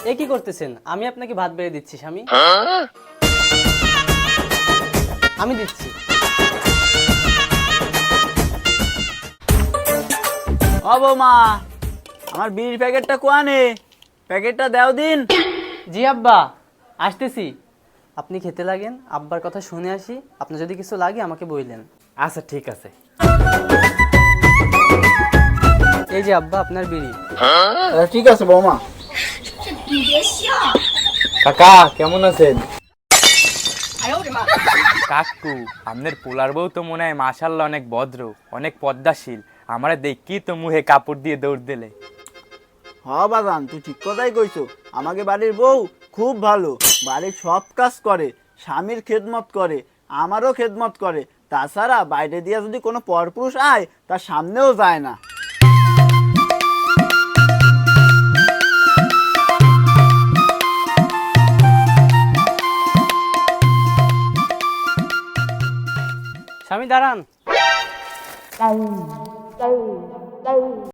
এ কি করতেছেন? আমি আপনাকে ভাত বেড়ে দিচ্ছি স্বামী। আমি দিচ্ছি। ও বৌমা, আমার বিড়ির প্যাকেটটা কোয়ানে, প্যাকেটটা দাও দিন। জি আব্বা, আসতেছি। আপনি খেতে লাগেন, আব্বার কথা শুনে আসি। আপনার যদি কিছু লাগে আমাকে বললেন। আচ্ছা ঠিক আছে। এই যে আব্বা আপনার বিড়ি। ঠিক আছে বৌমা। কাকা কেমন আছেন? কাকু, আপনার পোলার বউ তো মনে হয় মাশাআল্লাহ অনেক ভদ্র, অনেক পদ্মাশীল। আমারে দেখি তো মুহে কাপড় দিয়ে দৌড় দিলে। হ বাজান, তুই ঠিক কথাই কইছো। আমাকে বাড়ির বউ খুব ভালো, বাড়ির সব কাজ করে, স্বামীর খেদমত করে, আমারও খেদমত করে। তাছাড়া বাইরে দিয়ে যদি কোনো পরপুরুষ আয়, তার সামনেও যায় না। স্বামী দাঁড়ান।